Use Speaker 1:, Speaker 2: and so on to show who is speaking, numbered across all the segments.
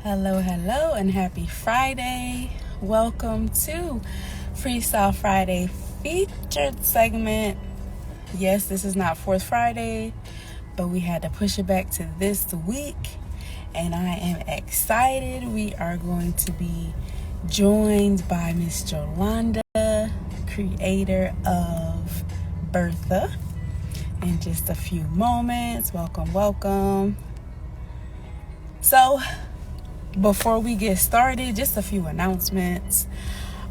Speaker 1: Hello, and happy Friday. Welcome to Freestyle Friday featured segment. Yes, this is not Fourth Friday, but we had to push it back to this week, and I am excited. We are going to be joined by Miss Jolanda, creator of Bertha, in just a few moments. Welcome. So, before we get started, just a few announcements.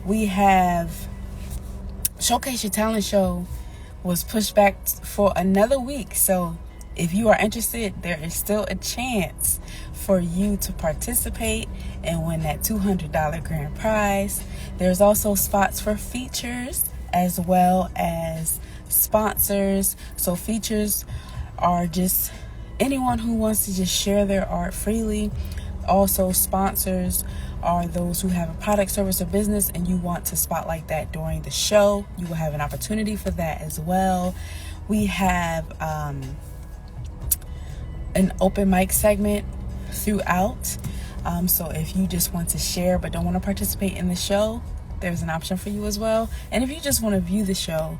Speaker 1: We have Showcase Your Talent Show was pushed back for another week. So if you are interested, there is still a chance for you to participate and win that $200 grand prize. There's also spots for features as well as sponsors. So features are just anyone who wants to just share their art freely. Also, sponsors are those who have a product, service, or business and you want to spotlight that during the show. You will have an opportunity for that as well. We have an open mic segment throughout. So if you just want to share but don't want to participate in the show, there's an option for you as well. And if you just want to view the show,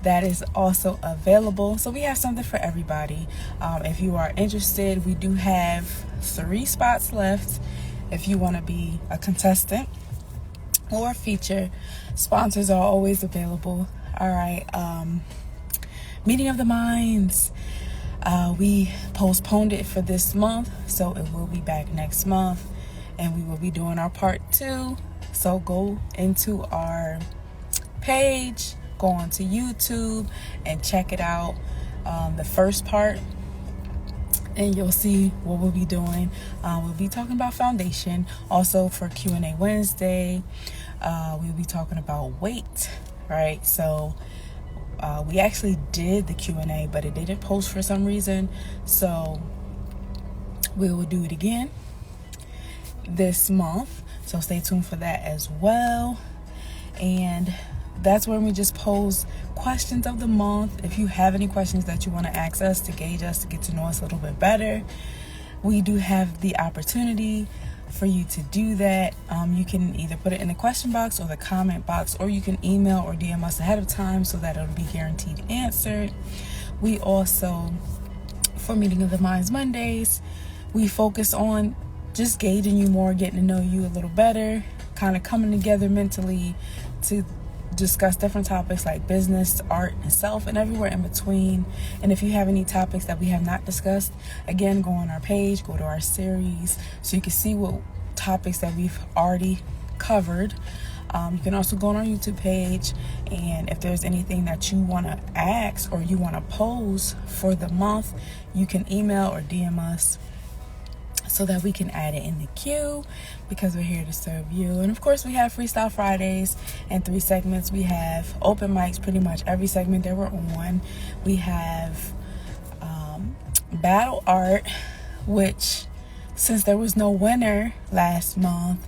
Speaker 1: that is also available. So we have something for everybody. If you are interested, we do have 3 spots left. If you want to be a contestant or a feature, sponsors are always available. All right. Meeting of the Minds. We postponed it for this month, so it will be back next month, and we will be doing our part 2. So go into our page, go onto YouTube and check it out, the first part, and you'll see what we'll be doing. We'll be talking about foundation. Also for Q&A Wednesday, we'll be talking about weight, right? So we actually did the Q&A, but it didn't post for some reason, so we will do it again this month, so stay tuned for that as well. And that's where we just pose questions of the month. If you have any questions that you want to ask us to gauge us, to get to know us a little bit better, we do have the opportunity for you to do that. You can either put it in the question box or the comment box, or you can email or DM us ahead of time so that it'll be guaranteed answered. We also, for Meeting of the Minds Mondays, we focus on just gauging you more, getting to know you a little better, kind of coming together mentally to discuss different topics like business, art, and self, and everywhere in between. And if you have any topics that we have not discussed, again, go on our page, go to our series, so you can see what topics that we've already covered. You can also go on our YouTube page, and if there's anything that you want to ask or you want to pose for the month, you can email or DM us so that we can add it in the queue, because we're here to serve you. And of course, we have Freestyle Fridays and 3 segments. We have open mics pretty much every segment that we're on. We have battle art, which, since there was no winner last month,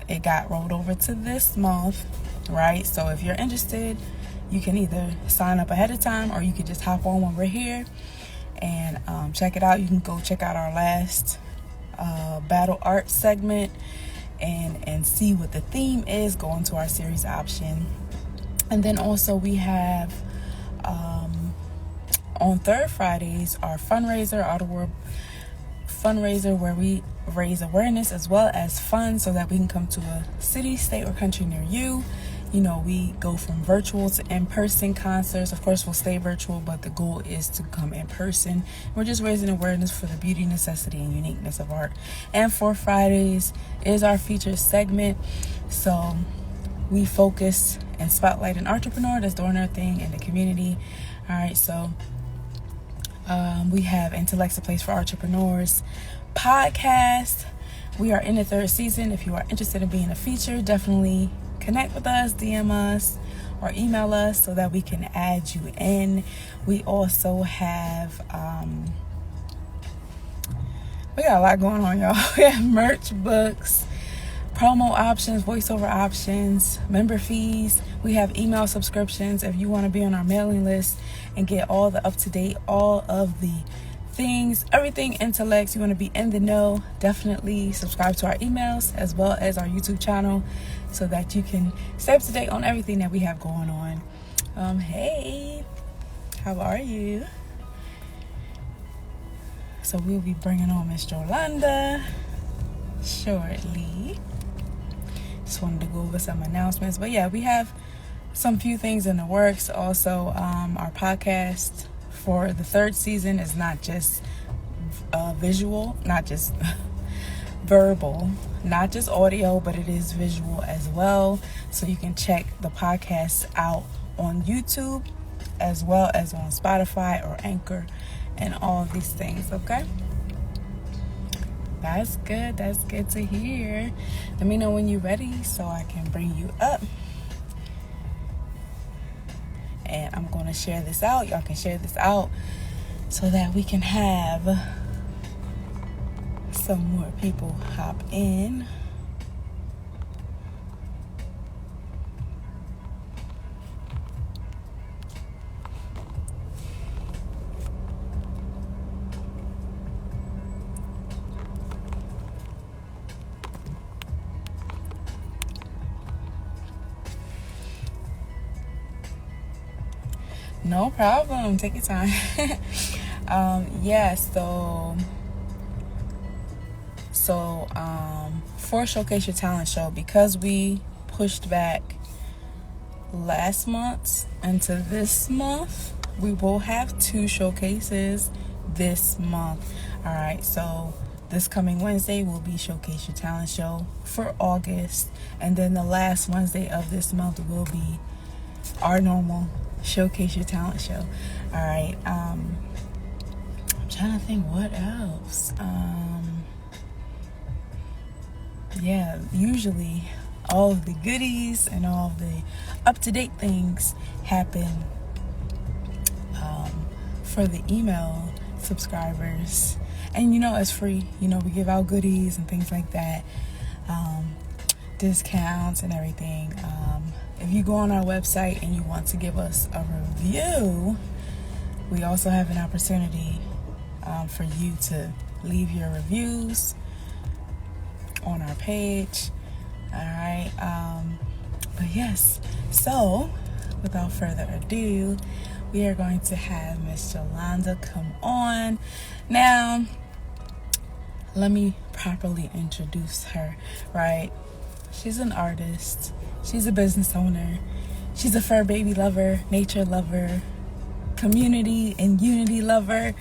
Speaker 1: it got rolled over to this month, right? So if you're interested, you can either sign up ahead of time or you can just hop on when we're here and check it out. You can go check out our last battle art segment and see what the theme is. Go into our series option. And then also we have on third Fridays our fundraiser, Auto fundraiser, where we raise awareness as well as funds so that we can come to a city, state, or country near you. You know, we go from virtual to in-person concerts. Of course, we'll stay virtual, but the goal is to come in person. We're just raising awareness for the beauty, necessity, and uniqueness of art. And for Fridays is our featured segment. So we focus and spotlight an entrepreneur that's doing their thing in the community. All right, so we have Intellect's a Place for Artrepreneurs podcast. We are in the 3rd season. If you are interested in being a feature, definitely connect with us, DM us, or email us so that we can add you in. We also have, we got a lot going on, y'all. We have merch, books, promo options, voiceover options, member fees. We have email subscriptions if you want to be on our mailing list and get all the up-to-date, all of the things, everything intellects. You want to be in the know, definitely subscribe to our emails as well as our YouTube channel so that you can stay up to date on everything that we have going on. Hey, how are you? So we'll be bringing on Miss Jolanda shortly. Just wanted to go over some announcements, but yeah, we have some few things in the works. Also, our podcast for the third season is not just visual, not just verbal, not just audio, but it is visual as well. So you can check the podcast out on YouTube as well as on Spotify or Anchor and all of these things, okay? That's good. That's good to hear. Let me know when you're ready so I can bring you up. And I'm going to share this out. Y'all can share this out so that we can have some more people hop in. No problem. Take your time. For Showcase Your Talent show, because we pushed back last month into this month, we will have 2 showcases this month. All right, so this coming Wednesday will be Showcase Your Talent show for August, and then the last Wednesday of this month will be our normal Showcase Your Talent show. All right, I'm trying to think what else. Usually all of the goodies and all of the up-to-date things happen for the email subscribers, and it's free. We give out goodies and things like that, discounts and everything. If you go on our website and you want to give us a review, we also have an opportunity for you to leave your reviews on our page. All right. But yes, so without further ado, we are going to have Miss Jolanda come on. Now, let me properly introduce her, right? She's an artist. She's a business owner. She's a fur baby lover, nature lover, community and unity lover.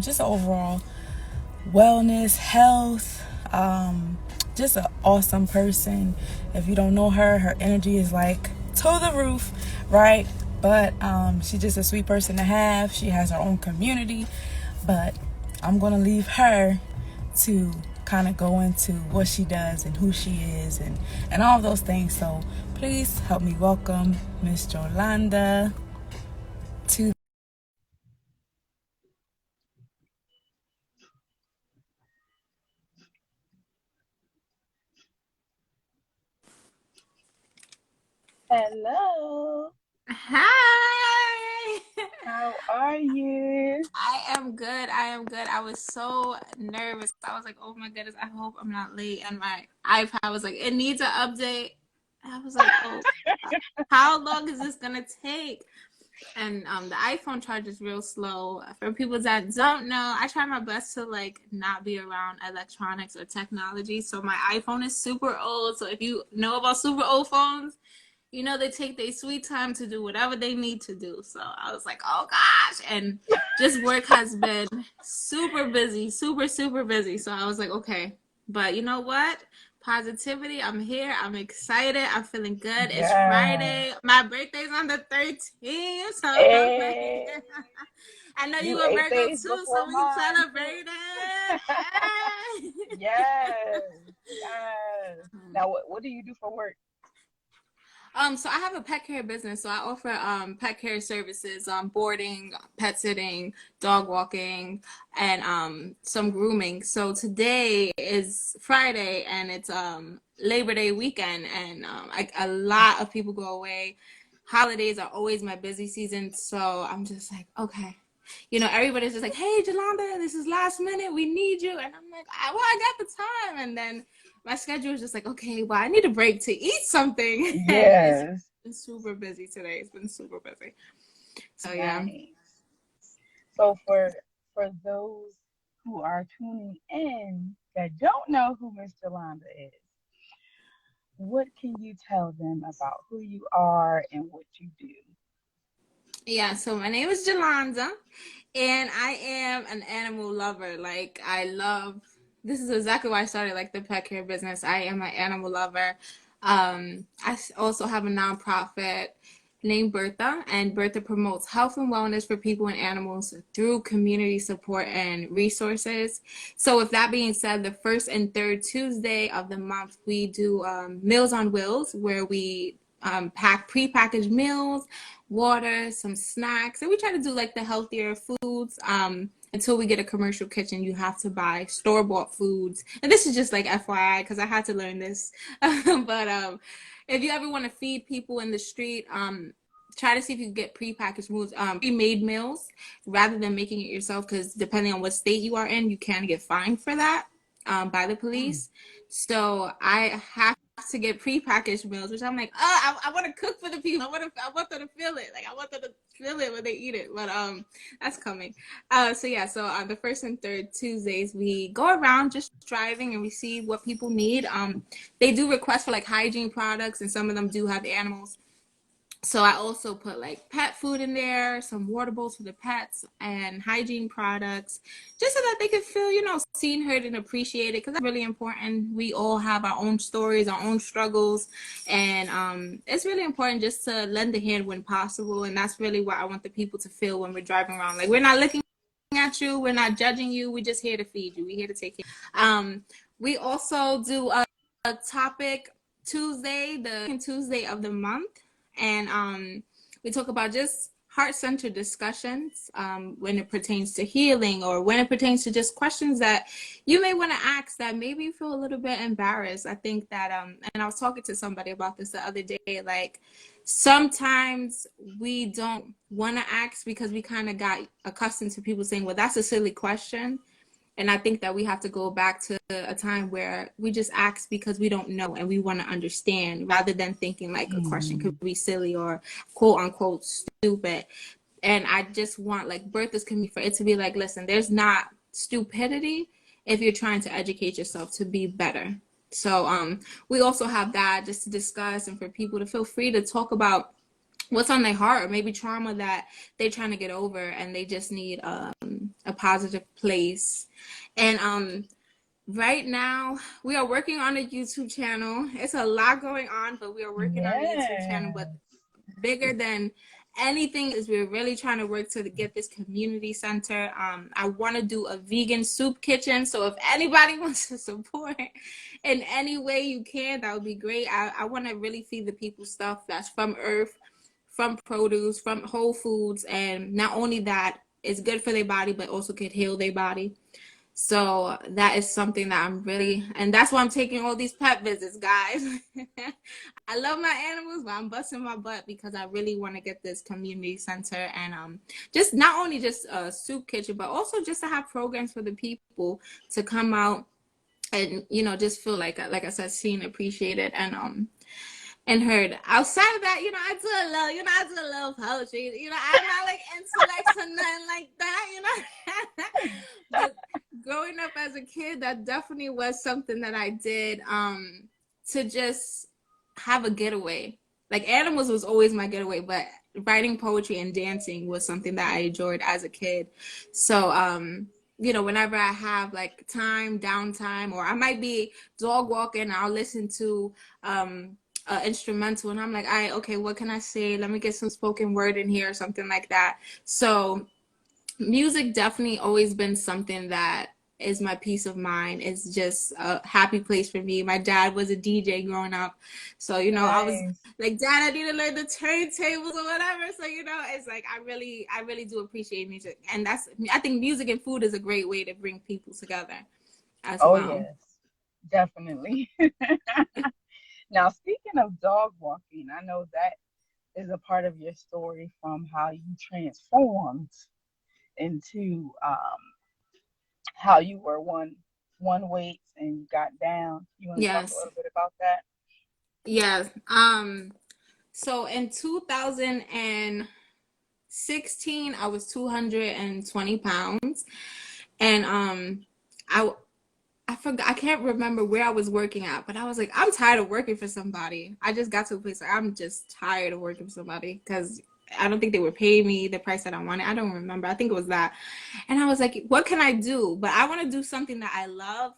Speaker 1: Just overall wellness, health, just an awesome person. If you don't know her, her energy is like to the roof, right? But she's just a sweet person to have. She has her own community, but I'm gonna leave her to kind of go into what she does and who she is and all of those things. So please help me welcome Miss Jolanda to. Hello.
Speaker 2: Hi.
Speaker 1: How are you?
Speaker 2: I am good. I was so nervous. I was like, oh my goodness, I hope I'm not late. And my iPad was like, it needs an update. I was like, oh, how long is this gonna take? And the iPhone charge is real slow. For people that don't know, I try my best to like not be around electronics or technology. So my iPhone is super old. So if you know about super old phones, they take their sweet time to do whatever they need to do. So I was like, oh gosh. And just work has been super busy, super, super busy. So I was like, okay. But you know what? Positivity. I'm here. I'm excited. I'm feeling good. It's
Speaker 1: Yeah.
Speaker 2: Friday. My birthday's on the 13th. So I'm like,
Speaker 1: Hey,
Speaker 2: I know you
Speaker 1: you
Speaker 2: a
Speaker 1: 8
Speaker 2: Virgo
Speaker 1: days
Speaker 2: too. So
Speaker 1: before
Speaker 2: we
Speaker 1: mine too.
Speaker 2: celebrate it. Hey.
Speaker 1: Yes, yes. Now, what do you do for work?
Speaker 2: So I have a pet care business. So I offer pet care services, boarding, pet sitting, dog walking, and some grooming. So today is Friday and it's Labor Day weekend, and a lot of people go away. Holidays are always my busy season, so I'm just like, okay. everybody's just like, hey, Jolanda, this is last minute. We need you. And I'm like, well, I got the time. And then my schedule is just like, okay, well, I need a break to eat something. And it's
Speaker 3: Yes.
Speaker 2: been super busy today. It's been super busy. So, yeah.
Speaker 3: Nice. So for those who are tuning in that don't know who Miss Jolanda is, what can you tell them about who you are and what you do?
Speaker 2: Yeah, so my name is Jolanda, and I am an animal lover. Like, this is exactly why I started like the pet care business. I am an animal lover. Also have a nonprofit named Bertha, and Bertha promotes health and wellness for people and animals through community support and resources. So, with that being said, the first and third Tuesday of the month, we do Meals on Wheels, where we pack prepackaged meals, water, some snacks, and we try to do like the healthier foods. Until we get a commercial kitchen, you have to buy store-bought foods. And this is just like FYI because I had to learn this. But if you ever want to feed people in the street, try to see if you can get prepackaged meals, pre-made meals, rather than making it yourself. Because depending on what state you are in, you can get fined for that by the
Speaker 3: Mm.
Speaker 2: police. So I have to get prepackaged meals, which I'm like, oh, I want to cook for the people. I want them to feel it. Like I want them to feel it when they eat it. But that's coming. So yeah, so on the first and third Tuesdays, we go around just driving and we see what people need. They do request for like hygiene products, and some of them do have animals. So I also put like pet food in there, some water bowls for the pets, and hygiene products, just so that they could feel, seen, heard, and appreciated. Because that's really important. We all have our own stories, our own struggles, and it's really important just to lend a hand when possible. And that's really what I want the people to feel when we're driving around. Like we're not looking at you, we're not judging you. We're just here to feed you. We're here to take care. We also do a topic Tuesday, the second Tuesday of the month, and we talk about just heart-centered discussions when it pertains to healing, or when it pertains to just questions that you may want to ask that maybe you feel a little bit embarrassed. I think that and I was talking to somebody about this the other day, like sometimes we don't want to ask because we kind of got accustomed to people saying, well, that's a silly question. And I think that we have to go back to a time where we just ask because we don't know and we want to understand, rather than thinking like a question
Speaker 3: Mm.
Speaker 2: could be silly or quote unquote stupid. And I just want like Bertha's community for it to be like, listen, there's not stupidity if you're trying to educate yourself to be better. So we also have that just to discuss, and for people to feel free to talk about what's on their heart, or maybe trauma that they're trying to get over and they just need a positive place. And right now we are working on a YouTube channel. It's a lot going on, but we are working on a YouTube channel.
Speaker 3: Yeah.
Speaker 2: But bigger than anything is we're really trying to work to get this community center. I want to do a vegan soup kitchen. So if anybody wants to support in any way you can, that would be great. I want to really feed the people stuff that's from earth, from produce, from whole foods, and not only that, it's good for their body, but also could heal their body. So that is something that and that's why I'm taking all these pet visits, guys. I love my animals, but I'm busting my butt because I really want to get this community center, and just not only just a soup kitchen, but also just to have programs for the people to come out and just feel like I said, seen, appreciated, and heard. Outside of that, I do a little poetry. I'm not like intellect or nothing like that. But growing up as a kid, that definitely was something that I did to just have a getaway. Like animals was always my getaway, but writing poetry and dancing was something that I enjoyed as a kid. So whenever I have like downtime, or I might be dog walking, I'll listen to instrumental, and I'm like, okay, what can I say? Let me get some spoken word in here or something like that. So music definitely always been something that is my peace of mind. It's just a happy place for me. My dad was a DJ growing up, so I was
Speaker 3: Nice.
Speaker 2: like, Dad, I need to learn the turntables or whatever. So it's like I really do appreciate music, and I think music and food is a great way to bring people together as
Speaker 3: Oh,
Speaker 2: well.
Speaker 3: yes. Definitely. Now, speaking of dog walking, I know that is a part of your story from how you transformed into how you were one weights and you got down. You want to talk a
Speaker 2: Yes.
Speaker 3: little bit about that?
Speaker 2: Yes. So in 2016, I was 220 pounds. And I I forgot, I can't remember where I was working at, but I was like, I'm tired of working for somebody. I just got to a place where I'm just tired of working for somebody because I don't think they were paying me the price that I wanted. I don't remember. I think it was that. And I was like, what can I do? But I want to do something that I love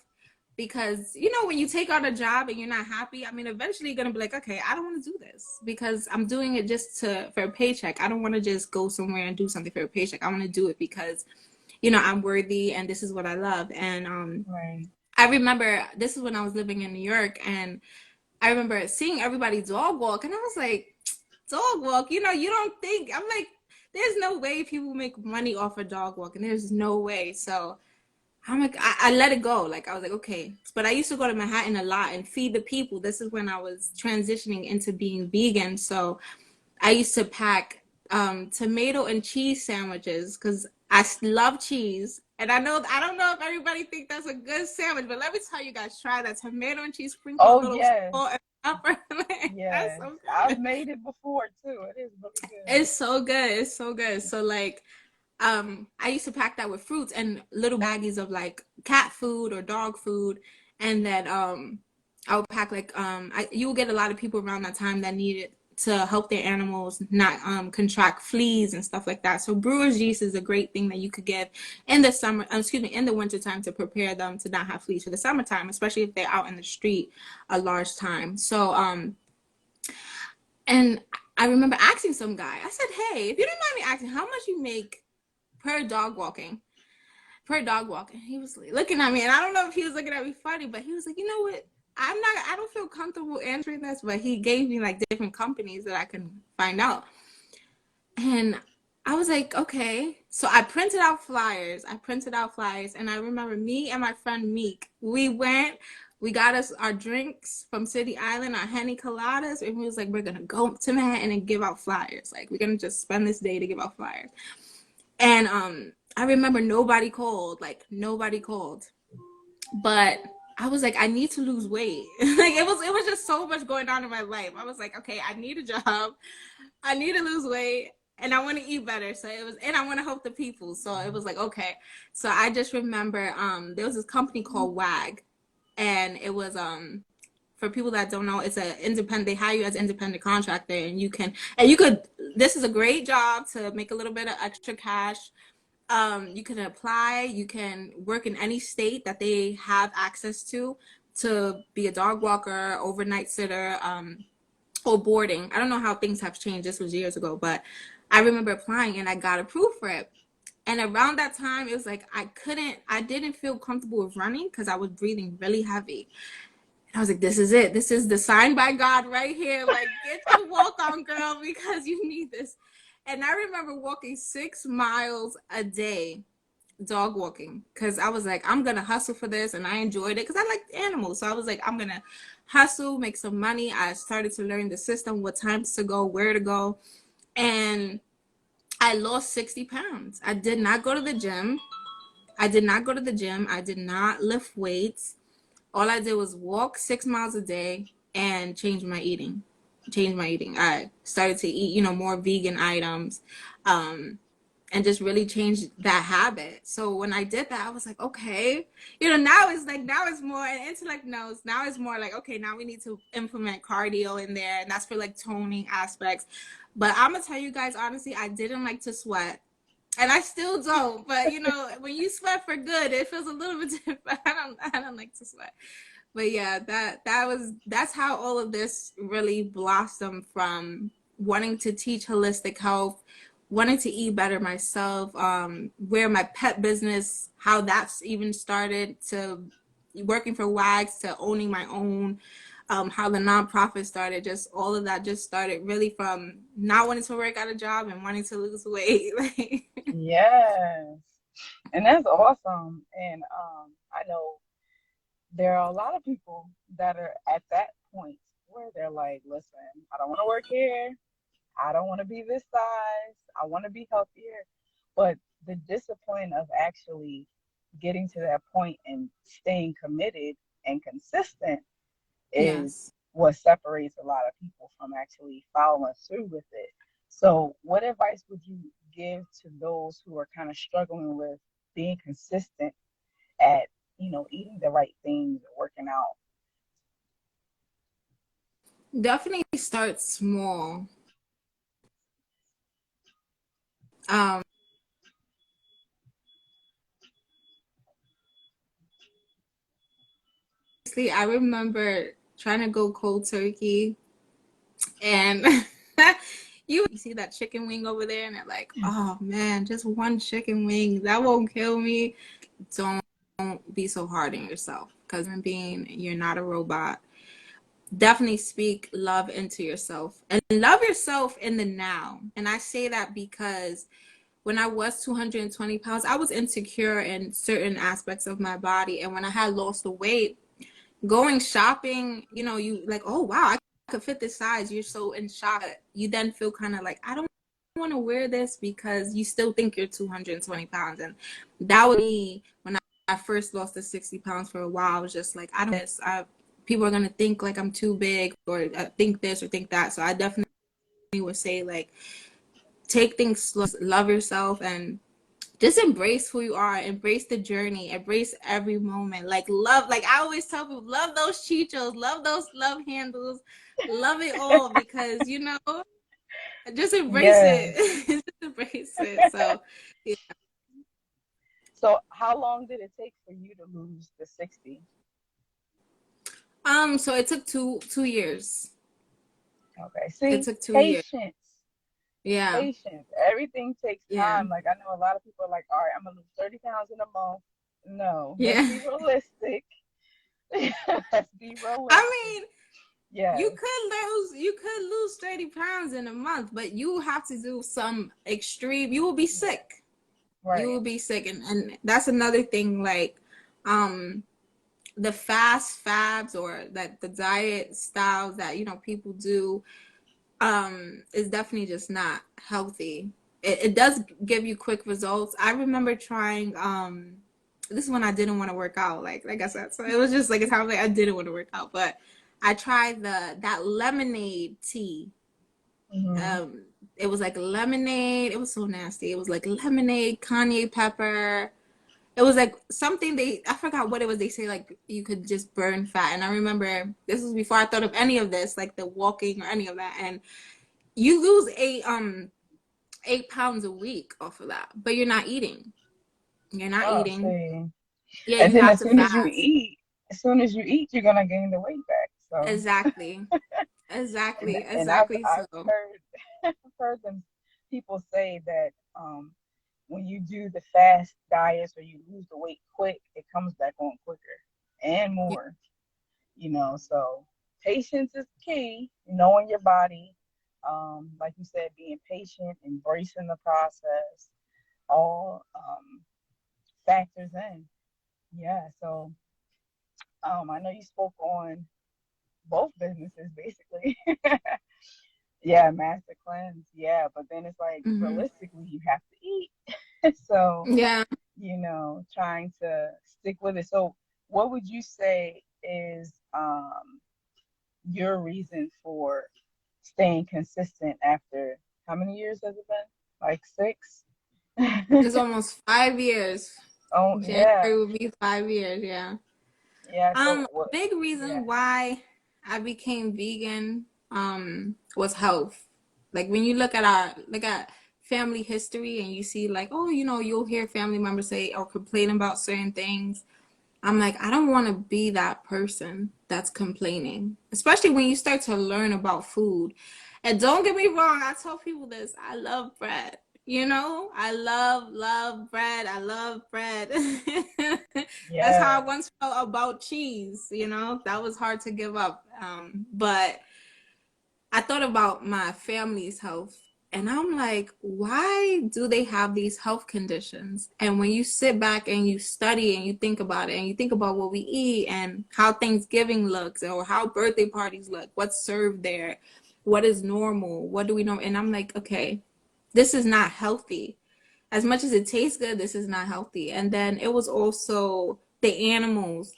Speaker 2: because, you know, when you take on a job and you're not happy, I mean, eventually you're going to be like, okay, I don't want to do this because I'm doing it just for a paycheck. I don't want to just go somewhere and do something for a paycheck. I want to do it because, you know, I'm worthy and this is what I love. And
Speaker 3: Right.
Speaker 2: I remember this is when I was living in New York, and I remember seeing everybody dog walk, and I was like, dog walk, you know, you don't think, I'm like, there's no way people make money off a dog walk, and there's no way. So I'm like, I let it go. Like, I was like, okay. But I used to go to Manhattan a lot and feed the people. This is when I was transitioning into being vegan. So I used to pack tomato and cheese sandwiches because I love cheese. And I don't know if everybody think that's a good sandwich, but let me tell you guys, try that tomato and cheese, sprinkle a
Speaker 3: Oh
Speaker 2: little
Speaker 3: yes,
Speaker 2: salt and pepper. That's
Speaker 3: yes.
Speaker 2: so
Speaker 3: I've
Speaker 2: good.
Speaker 3: made it before too. It is really good.
Speaker 2: It's so good. It's so good. So like, I used to pack that with fruits and little baggies of like cat food or dog food, and then I would pack like you will get a lot of people around that time that needed to help their animals not contract fleas and stuff like that. So brewer's yeast is a great thing that you could give in the summer, excuse me, in the winter time to prepare them to not have fleas for the summertime, especially if they're out in the street a large time. So and I remember asking some guy, I said, hey, if you don't mind me asking, how much you make per dog walking? Per dog walking. He was like, looking at me, and I don't know if he was looking at me funny, but he was like, you know what? I don't feel comfortable answering this, but he gave me like different companies that I can find out. And I was like, okay. So I printed out flyers. And I remember me and my friend Meek, we got us our drinks from City Island, our Henny Coladas, and we was like, we're gonna go to Manhattan and give out flyers. Like, we're gonna just spend this day to give out flyers. And I remember nobody called, like nobody called. But I was like, I need to lose weight. Like it was just so much going on in my life. I was like, okay, I need a job. I need to lose weight and I want to eat better. So it was, and I want to help the people. So it was like, okay. So I just remember there was this company called WAG, and it was for people that don't know, it's a independent, they hire you as independent contractor, and you could, this is a great job to make a little bit of extra cash. You can apply, you can work in any state that they have access to be a dog walker, overnight sitter, or boarding. I don't know how things have changed. This was years ago, but I remember applying and I got approved for it. And around that time, it was like I didn't feel comfortable with running because I was breathing really heavy. And I was like, this is it. This is the sign by God right here. Like, get your walk on, girl, because you need this. And I remember walking 6 miles a day, dog walking, because I was like, I'm gonna hustle for this, and I enjoyed it because I like animals. So I was like, I'm gonna hustle, make some money. I started to learn the system, what times to go, where to go, and I lost 60 pounds. I did not go to the gym. I did not go to the gym. I did not lift weights. All I did was walk 6 miles a day and change my eating. I started to eat, more vegan items. And just really change that habit. So when I did that, I was like, okay, now it's more, and intellect knows, now it's more like, okay, now we need to implement cardio in there, and that's for like toning aspects. But I'm gonna tell you guys honestly, I didn't like to sweat, and I still don't. But when you sweat for good, it feels a little bit different. I don't like to sweat. But yeah, that's how all of this really blossomed, from wanting to teach holistic health, wanting to eat better myself, where my pet business, how that's even started, to working for WAGs, to owning my own, how the nonprofit started, just all of that just started really from not wanting to work at a job and wanting to lose weight.
Speaker 3: Yes, and that's awesome. And I know there are a lot of people that are at that point where they're like, listen, I don't want to work here. I don't want to be this size. I want to be healthier. But the discipline of actually getting to that point and staying committed and consistent is
Speaker 2: Yes.
Speaker 3: what separates a lot of people from actually following through with it. So, what advice would you give to those who are kind of struggling with being consistent at, eating the right things, working out?
Speaker 2: Definitely start small. Um, See, I remember trying to go cold turkey, and you see that chicken wing over there, and they're like, "Oh man, just one chicken wing, that won't kill me." Don't be so hard on yourself, because being you're not a robot. Definitely speak love into yourself and love yourself in the now. And I say that because when I was 220 pounds, I was insecure in certain aspects of my body. And when I had lost the weight, going shopping, you like, oh wow, I could fit this size. You're so in shock. You then feel kind of like, I don't want to wear this because you still think you're 220 pounds. And that was me when I first lost the 60 pounds. For a while, I was just like, I don't this. People are gonna think like I'm too big, or think this or think that. So I definitely would say, like, take things slow, love yourself, and just embrace who you are, embrace the journey, embrace every moment. Like, love, like I always tell people, love those chichos, love those love handles, love it all, because just embrace
Speaker 3: Yes.
Speaker 2: it. Just embrace it. So yeah.
Speaker 3: So, how long did it take for you to lose the 60?
Speaker 2: So it took two years.
Speaker 3: Okay.
Speaker 2: It
Speaker 3: See,
Speaker 2: took 2 years.
Speaker 3: patience.
Speaker 2: Yeah.
Speaker 3: Patience. Everything takes
Speaker 2: Yeah.
Speaker 3: time. Like, I know a lot of people are like, all right, I'm gonna lose 30 pounds in a month. No, let's
Speaker 2: Yeah.
Speaker 3: be realistic. Let's be
Speaker 2: I
Speaker 3: realistic.
Speaker 2: mean,
Speaker 3: Yes,
Speaker 2: you could lose 30 pounds in a month, but you have to do some extreme. You will be sick. You
Speaker 3: right.
Speaker 2: will be sick. And that's another thing, like, um the fast fabs, or that the diet styles that people do, is definitely just not healthy. It does give you quick results. I remember trying, this is when I didn't want to work out, like I said. So it was just like a time like I didn't want to work out, but I tried that lemonade tea.
Speaker 3: Hmm.
Speaker 2: um it was like lemonade. It was so nasty. It was like lemonade, Kanye pepper. It was like something, I forgot what it was. They say like you could just burn fat. And I remember this was before I thought of any of this, like the walking or any of that. And you lose 8 pounds a week off of that, but you're not eating. You're not
Speaker 3: Oh,
Speaker 2: eating.
Speaker 3: see.
Speaker 2: Yeah,
Speaker 3: And
Speaker 2: you
Speaker 3: then
Speaker 2: have to fast.
Speaker 3: as soon as you eat, you're gonna gain the weight back. So,
Speaker 2: Exactly.
Speaker 3: and
Speaker 2: Exactly.
Speaker 3: and I've
Speaker 2: Exactly.
Speaker 3: I've
Speaker 2: So
Speaker 3: heard I've heard them people say that when you do the fast diets or you lose the weight quick, it comes back on quicker and
Speaker 2: yeah.
Speaker 3: more. So patience is key, knowing your body, like you said, being patient, embracing the process, all factors in. Yeah, so I know you spoke on both businesses basically. Yeah, master cleanse, yeah, but then it's like
Speaker 2: Hmm.
Speaker 3: realistically you have to eat. So,
Speaker 2: Yeah.
Speaker 3: trying to stick with it. So what would you say is your reason for staying consistent after how many years has it been? Like six?
Speaker 2: It's almost 5 years.
Speaker 3: Oh
Speaker 2: January
Speaker 3: yeah.
Speaker 2: will be 5 years. Yeah.
Speaker 3: Yeah. So what?
Speaker 2: Big
Speaker 3: Yeah.
Speaker 2: reason why I became vegan was health. Like, when you look at family history, and you see, like, oh, you'll hear family members say or complain about certain things. I'm like, I don't want to be that person that's complaining, especially when you start to learn about food. And don't get me wrong, I tell people this, I love bread. I love bread. I love bread. That's how I
Speaker 3: Yes.
Speaker 2: once felt about cheese. That was hard to give up. But I thought about my family's health, and I'm like, why do they have these health conditions? And when you sit back and you study and you think about it, and you think about what we eat and how Thanksgiving looks, or how birthday parties look, what's served there, what is normal, what do we know? And I'm like, okay, this is not healthy. as much as it tastes good, this is not healthy. And then it was also the animals.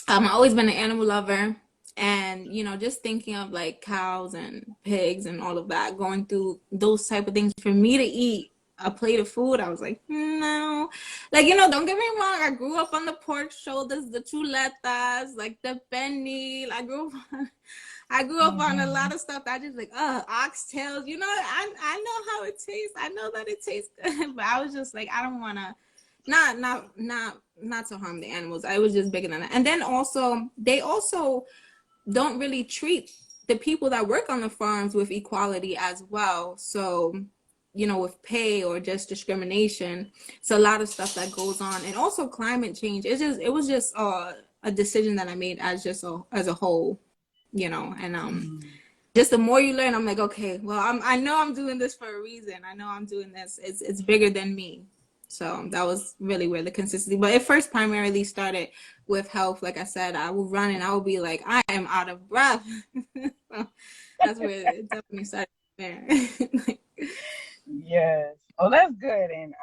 Speaker 2: I've always been an animal lover, and just thinking of like cows and pigs and all of that, going through those type of things for me to eat a plate of food, I was like, no. Like, don't get me wrong, I grew up on the pork shoulders, the chuletas, like the pernil. I grew up on a lot of stuff that I just like, oxtails. I know how it tastes. I know that it tastes good, but I was just like, I don't want to, not to harm the animals. I was just bigger than that. And then also, they also don't really treat the people that work on the farms with equality as well. So, with pay or just discrimination. So a lot of stuff that goes on, and also climate change. It was just a decision that I made as a whole, and just the more you learn, I'm like, okay, well, I know I'm doing this for a reason. I know I'm doing this. It's bigger than me. So that was really where the consistency. But it first primarily started with health. Like I said, I would run and I would be like, I am out of breath. So that's where it definitely started there.
Speaker 3: Yes. Oh, that's good. And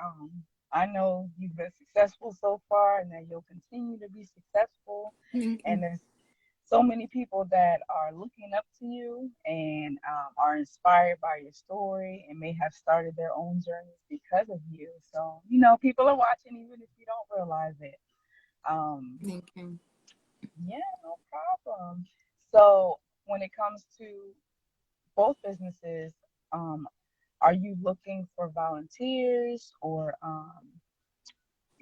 Speaker 3: I know you've been successful so far, and that you'll continue to be successful. And there's so many people that are looking up to you and are inspired by your story and may have started their own journeys because of you. So, people are watching even if you don't realize it.
Speaker 2: Thank you.
Speaker 3: Yeah, no problem. So, when it comes to both businesses, are you looking for volunteers, or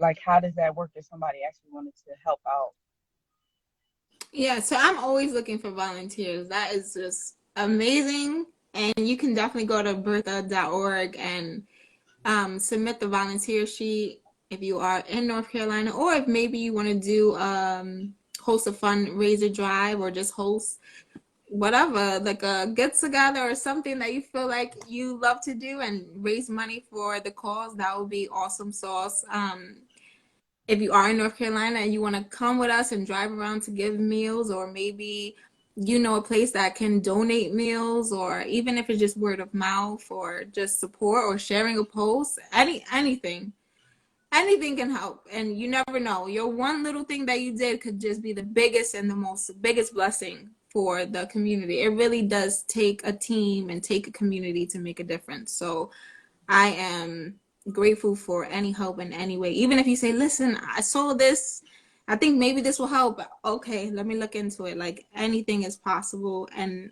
Speaker 3: like how does that work if somebody actually wanted to help out?
Speaker 2: Yeah, so I'm always looking for volunteers. That is just amazing. And you can definitely go to bertha.org and submit the volunteer sheet if you are in North Carolina, or if maybe you want to do host a fundraiser drive, or just host whatever, like a get together or something that you feel like you love to do and raise money for the cause. That would be awesome sauce. If you are in North Carolina and you want to come with us and drive around to give meals, or maybe a place that can donate meals, or even if it's just word of mouth or just support or sharing a post, anything can help. And you never know, your one little thing that you did could just be the biggest and the biggest blessing for the community. It really does take a team and take a community to make a difference. So I am grateful for any help in any way. Even if you say, listen, I saw this, I think maybe this will help. Okay, let me look into it. Like, anything is possible and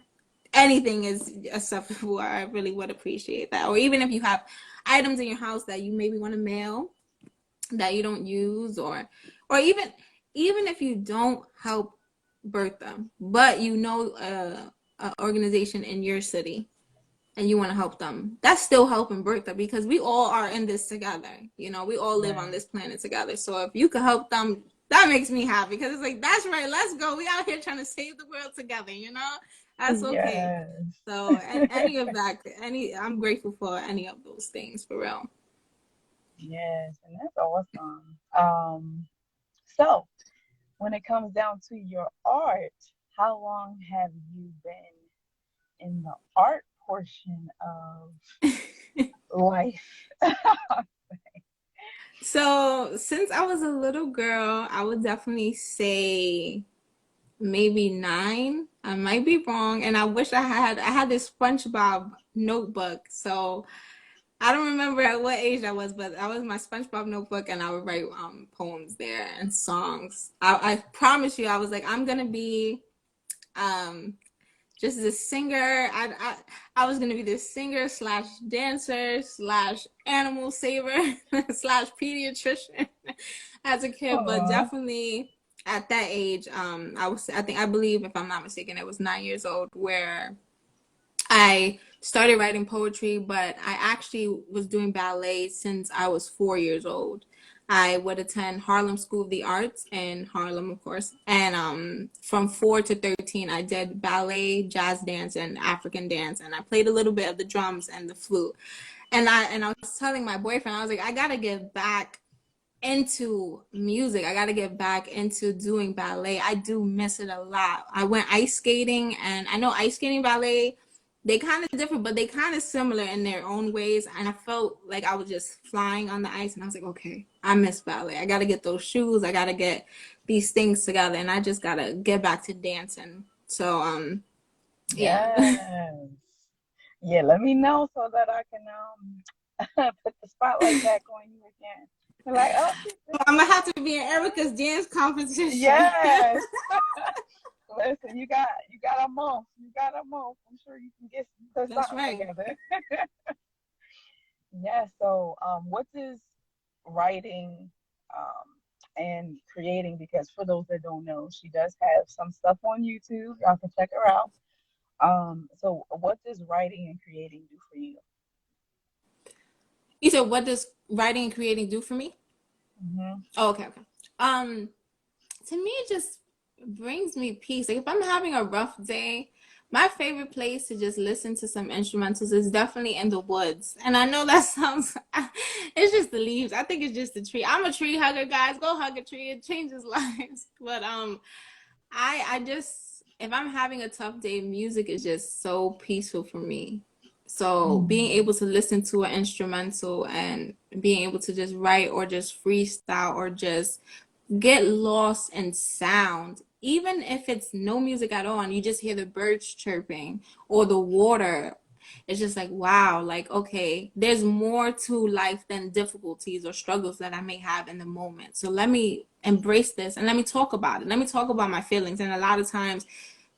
Speaker 2: anything is acceptable. I really would appreciate that. Or even if you have items in your house that you maybe want to mail that you don't use, or even if you don't help Bertha, but an organization in your city and you want to help them, that's still helping Bertha, because we all are in this together. We all live on this planet together. So if you can help them, that makes me happy, because it's like, that's right, let's go. We out here trying to save the world together, That's okay.
Speaker 3: Yes.
Speaker 2: So any of that, I'm grateful for any of those things, for real.
Speaker 3: Yes, and that's awesome. So when it comes down to your art, how long have you been in the art portion of life?
Speaker 2: So since I was a little girl, I would definitely say maybe 9. I might be wrong, and I wish I had this SpongeBob notebook. So I don't remember at what age I was, but that was my SpongeBob notebook, and I would write poems there and songs. I promise you, I was like, I'm gonna be um just this singer. I was gonna be this singer slash dancer slash animal saver slash pediatrician as a kid, but
Speaker 3: Aw.
Speaker 2: definitely at that age, I believe, if I'm not mistaken, it was 9 years old where I started writing poetry, but I actually was doing ballet since I was 4 years old. I would attend Harlem School of the Arts in Harlem, of course. And from 4 to 13, I did ballet, jazz dance, and African dance. And I played a little bit of the drums and the flute. And I was telling my boyfriend, I was like, I gotta get back into music. I gotta get back into doing ballet. I do miss it a lot. I went ice skating, and I know ice skating ballet they kind of different, but they kind of similar in their own ways. And I felt like I was just flying on the ice, and I was like, okay, I miss ballet. I got to get those shoes. I got to get these things together, and I just got to get back to dancing. So, yeah.
Speaker 3: Yes. Yeah, let me know so that I can put the spotlight back on you again. You're like, oh, she's
Speaker 2: I'm
Speaker 3: doing
Speaker 2: gonna have
Speaker 3: it.
Speaker 2: to be in Erica's dance competition.
Speaker 3: Yes. Listen, you got a month. You got a month. I'm sure you can get put
Speaker 2: That's
Speaker 3: something
Speaker 2: right.
Speaker 3: together. Yeah, so what is writing and creating? Because for those that don't know, she does have some stuff on YouTube. Y'all can check her out. So what does writing and creating do for you?
Speaker 2: You said, what does writing and creating do for me?
Speaker 3: Hmm.
Speaker 2: Oh, okay, okay. Um, to me, it just brings me peace. Like if I'm having a rough day, my favorite place to just listen to some instrumentals is definitely in the woods. And I know that sounds, it's just the leaves. I think it's just the tree. I'm a tree hugger, guys. Go hug a tree. It changes lives. But I just, if I'm having a tough day, music is just so peaceful for me. So being able to listen to an instrumental and being able to just write or just freestyle or just get lost in sound, even if it's no music at all and you just hear the birds chirping or the water, it's just like, wow, like, okay, there's more to life than difficulties or struggles that I may have in the moment. So let me embrace this and let me talk about it. Let me talk about my feelings. And a lot of times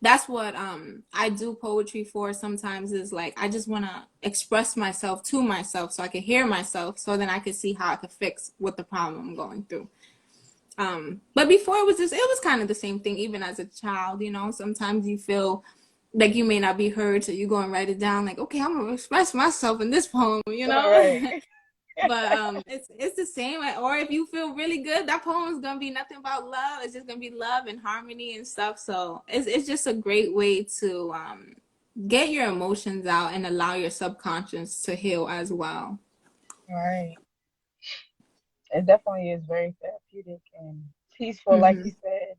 Speaker 2: that's what I do poetry for sometimes, is like I just want to express myself to myself so I can hear myself, so then I can see how I can fix what the problem I'm going through. But before it was kind of the same thing, even as a child, sometimes you feel like you may not be heard, so you go and write it down like, okay, I'm gonna express myself in this
Speaker 3: All right.
Speaker 2: But it's the same. Or if you feel really good, that poem is gonna be nothing about love. It's just gonna be love and harmony and stuff. So it's just a great way to get your emotions out and allow your subconscious to heal as well.
Speaker 3: All right. It definitely is very therapeutic and peaceful, like
Speaker 2: Hmm.
Speaker 3: you said.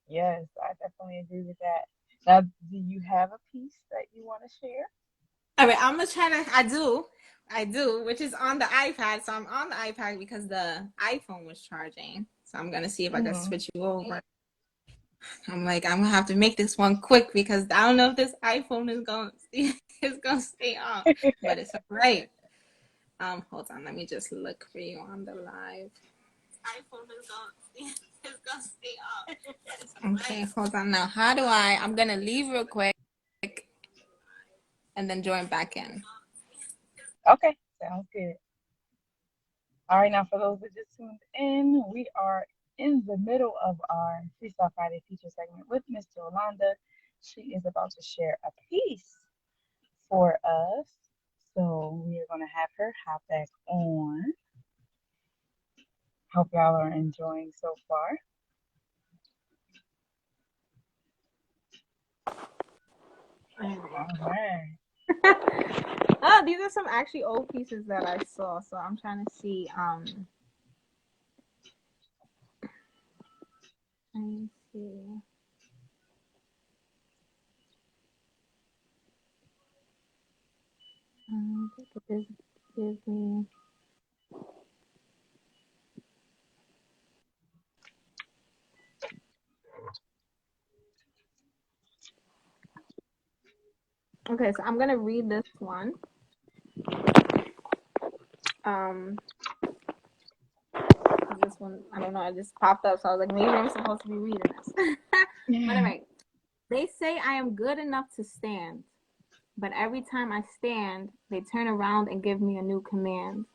Speaker 3: Yes, I definitely agree with that. Now, do you have a piece that you want to share?
Speaker 2: All right, I'm gonna try to. I do, which is on the iPad. So I'm on the iPad because the iPhone was charging. So I'm gonna see if I can
Speaker 3: Hmm.
Speaker 2: switch you over. I'm like, I'm gonna have to make this one quick because I don't know if this iPhone is going is gonna stay on, but it's all right. Hold on, let me just look for you on the live. iPhone is gonna stay on. Okay, hold on now. How do I? I'm gonna leave real quick and then join back in.
Speaker 3: Okay, sounds good. All right, now for those that just tuned in, we are in the middle of our Freestyle Friday feature segment with Miss Jolanda. She is about to share a piece for us. So we are going to have her hop back on. Hope y'all are enjoying so far. All right.
Speaker 2: Oh, these are some actually old pieces that I saw, so I'm trying to see. Let me see. This gives me. Okay, so I'm gonna read this one. Um, this one, I don't know, it just popped up, so I was like, maybe I'm supposed to be reading this. But anyway, they say I am good enough to stand, but every time I stand, they turn around and give me a new command,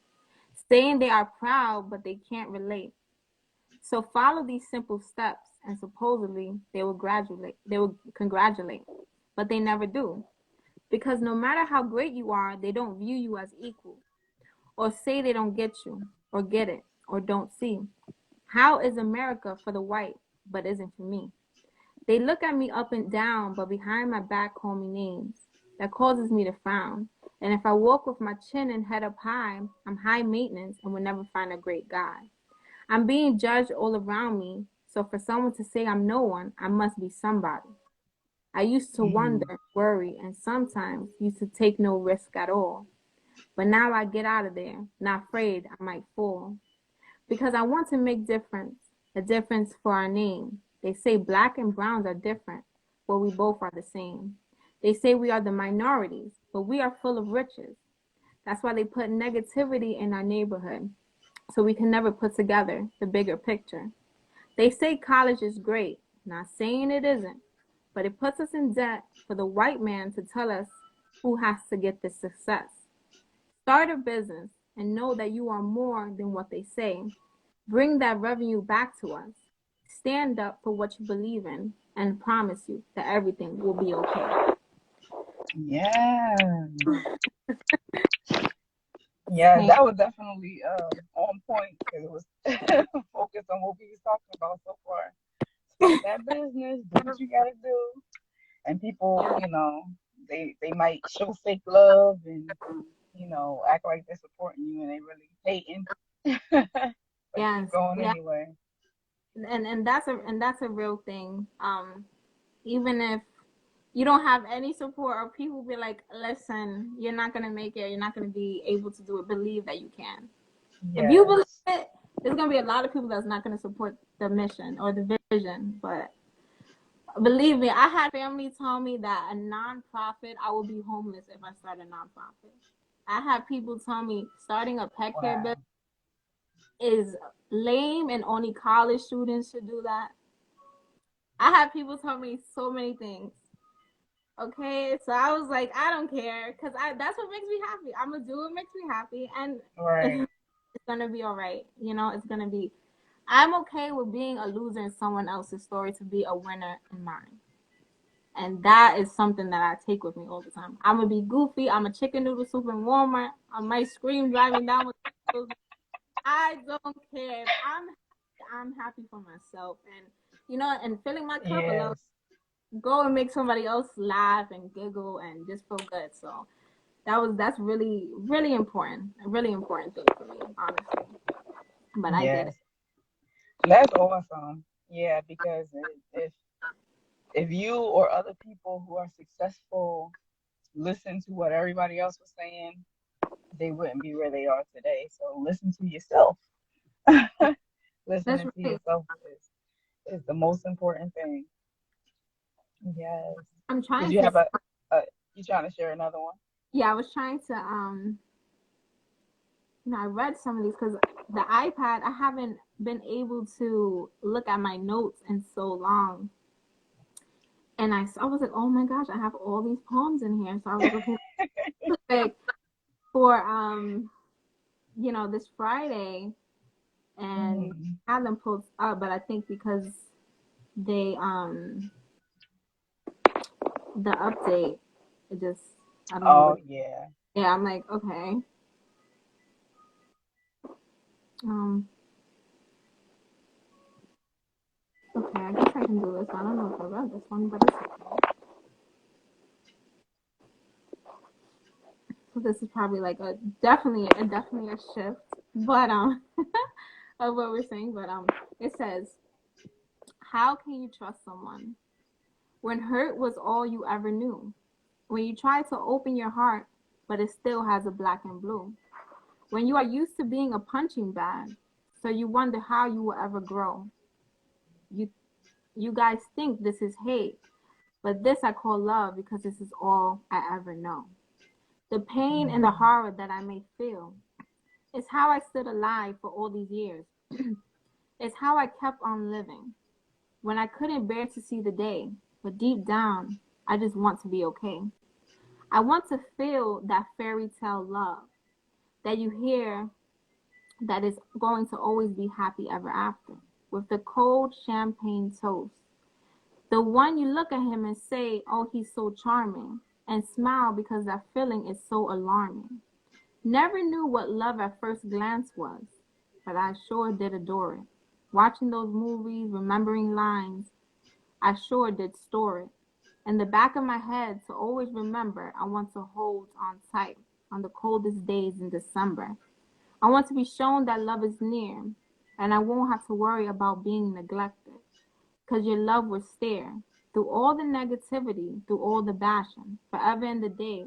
Speaker 2: saying they are proud, but they can't relate. So follow these simple steps, and supposedly they will congratulate, but they never do. Because no matter how great you are, they don't view you as equal, or say they don't get you, or get it, or don't see. How is America for the white, but isn't for me? They look at me up and down, but behind my back call me names. That causes me to frown. And if I walk with my chin and head up high, I'm high maintenance and will never find a great guy. I'm being judged all around me, so for someone to say I'm no one, I must be somebody. I used to wonder, worry, and sometimes used to take no risk at all. But now I get out of there, not afraid I might fall. Because I want to make a difference for our name. They say black and browns are different, but we both are the same. They say we are the minorities, but we are full of riches. That's why they put negativity in our neighborhood, so we can never put together the bigger picture. They say college is great, not saying it isn't, but it puts us in debt for the white man to tell us who has to get the success. Start a business and know that you are more than what they say. Bring that revenue back to us. Stand up for what you believe in and promise you that everything will be okay.
Speaker 3: Yeah. Yeah, that was definitely on point because it was focused on what we was talking about so far. Start that business, do what you gotta do. And people, they might show fake love and, act like they're supporting you and they really hating. But keep
Speaker 2: Yes,
Speaker 3: going
Speaker 2: yeah,
Speaker 3: anyway.
Speaker 2: and that's a real thing. Even if you don't have any support or people be like, listen, you're not gonna make it, you're not gonna be able to do it. Believe that you can. If you believe
Speaker 3: Yes.
Speaker 2: it, there's gonna be a lot of people that's not gonna support the mission or the vision. But believe me, I had family tell me that a nonprofit, I will be homeless if I start a nonprofit. I had people tell me starting a pet care
Speaker 3: Wow.
Speaker 2: business is lame and only college students should do that. I had people tell me so many things. Okay, so I was like, I don't care, cause that's what makes me happy. I'm gonna do what makes me happy, and
Speaker 3: Right.
Speaker 2: it's gonna be all right. It's gonna be. I'm okay with being a loser in someone else's story to be a winner in mine, and that is something that I take with me all the time. I'm gonna be goofy. I'm a chicken noodle soup in Walmart. I might scream driving down with. I don't care. If I'm happy for myself, and and filling my cup allows
Speaker 3: Yes.
Speaker 2: go and make somebody else laugh and giggle and just feel good. So that's really really important, a really important thing for me, honestly. But I get it.
Speaker 3: Yes. That's awesome. Yeah, because if you or other people who are successful listen to what everybody else was saying, they wouldn't be where they are today. So listen to yourself.
Speaker 2: That's
Speaker 3: Listening to
Speaker 2: right.
Speaker 3: yourself is the most important thing. Yes.
Speaker 2: I'm
Speaker 3: Did
Speaker 2: trying
Speaker 3: you
Speaker 2: to.
Speaker 3: have a you trying to share another one?
Speaker 2: Yeah, I was trying to. I read some of these because the iPad. I haven't been able to look at my notes in so long, and I was like, oh my gosh, I have all these poems in here. So I was like, okay, like for this Friday and
Speaker 3: Mm.
Speaker 2: had them post up, but I think because they the update, it just I don't know what
Speaker 3: Oh
Speaker 2: it,
Speaker 3: yeah.
Speaker 2: yeah, I'm like, okay. Um okay, I guess I can do this. I don't know if I read this one, but it's okay. So this is probably like a definitely a shift. But of what we're saying. But it says, how can you trust someone when hurt was all you ever knew? When you try to open your heart, but it still has a black and blue. When you are used to being a punching bag, so you wonder how you will ever grow. You you guys think this is hate, but this I call love because this is all I ever know. The pain and the
Speaker 3: Mm.
Speaker 2: horror that I may feel is how I stood alive for all these years. It's how I kept on living when I couldn't bear to see the day, but deep down, I just want to be okay. I want to feel that fairy tale love that you hear that is going to always be happy ever after, with the cold champagne toast. The one you look at him and say, oh, he's so charming, and smile because that feeling is so alarming. Never knew what love at first glance was, but I sure did adore it. Watching those movies, remembering lines, I sure did store it. In the back of my head to always remember, I want to hold on tight on the coldest days in December. I want to be shown that love is near, and I won't have to worry about being neglected, because your love was there. through all the negativity, through all the bashing, forever in the day,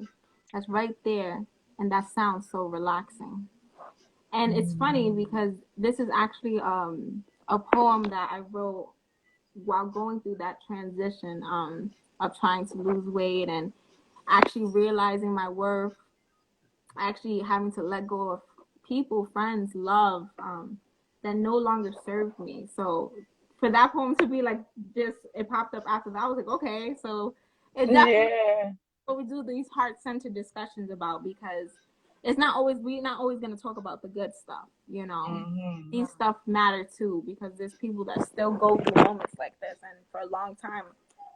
Speaker 2: that's right there, and that sounds so relaxing. And it's funny because this is actually a poem that I wrote while going through that transition of trying to lose weight and actually realizing my worth, actually having to let go of people, friends, love that no longer served me. So for that poem to be like just it popped up after that, I was like, okay, so it definitely what we do these heart-centered discussions about, because it's not always we're not always going to talk about the good stuff, you know. These stuff matter too, because there's people that still go through moments like this, and for a long time,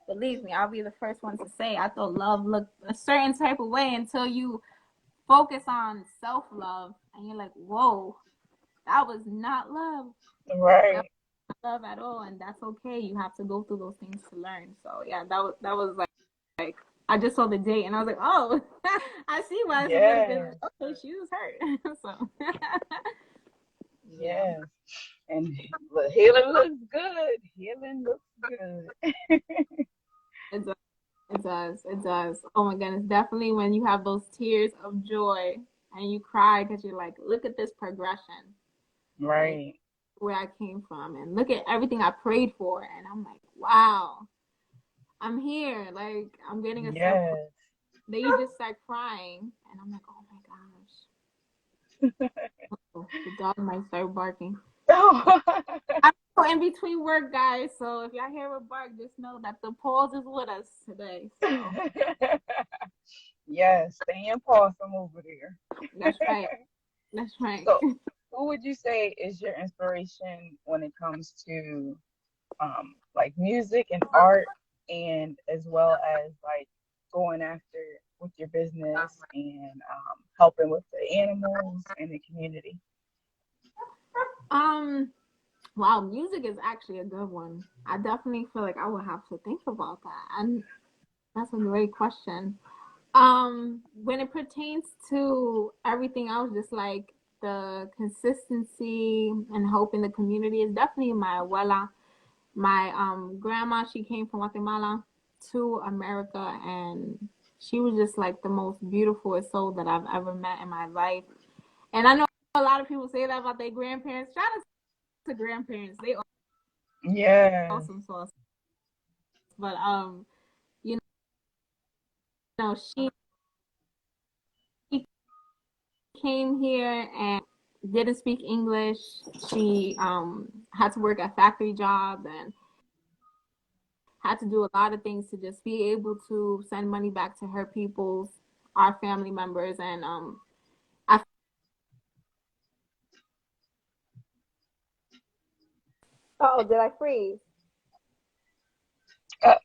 Speaker 2: believe me, I'll be the first one to say I thought love looked a certain type of way until you focus on self-love and you're like, whoa, that was not love.
Speaker 3: Right.
Speaker 2: That was not love at all, and that's okay. You have to go through those things to learn. So yeah, that was like I just saw the date and I was like, oh, I see why it's a little bit like, okay, she was hurt. So yeah.
Speaker 3: Yes. And healing looks good. Healing looks good.
Speaker 2: It does. It does. It does. Oh my goodness. Definitely when you have those tears of joy and you cry because you're like, look at this progression.
Speaker 3: Right.
Speaker 2: Like, where I came from, and look at everything I prayed for. And I'm like, wow, I'm here. Like, I'm getting a self. Then you just start crying. And I'm like, oh my gosh. Oh, the dog might start barking. I'm in between work, guys. So if y'all hear a bark, just know that the pause is with us today. So.
Speaker 3: Yes, stay in Possum over there.
Speaker 2: That's right. That's right.
Speaker 3: So, who would you say is your inspiration when it comes to like music and art, and as well as like going after with your business and helping with the animals and the community?
Speaker 2: Wow, music is actually a good one. I definitely feel like I would have to think about that. And that's a great question. When it pertains to everything else, just like the consistency and hope in the community, is definitely my abuela. My grandma, she came from Guatemala to America, and she was just like the most beautiful soul that I've ever met in my life. And I know a lot of people say that about their grandparents. Shout out to grandparents. They awesome sauce. But you know, she came here and didn't speak English. She had to work at factory jobs and had to do a lot of things to just be able to send money back to her peoples, our family members, and I. Oh, did I freeze?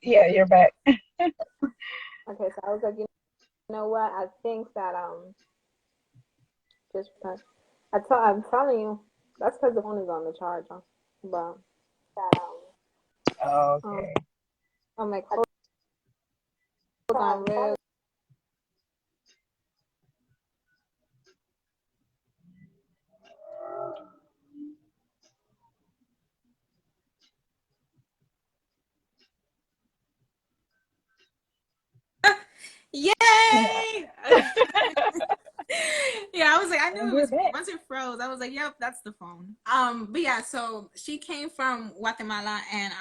Speaker 3: Yeah, you're back.
Speaker 2: Okay, so I was like, you know what? I think that just I'm telling you, that's because the phone is on the charge, huh? But that
Speaker 3: Okay.
Speaker 2: I'm like, hold on, real. Yay! Yeah, I was like, I knew it was once it froze. I was like, yep, that's the phone. But yeah, so she came from Guatemala, and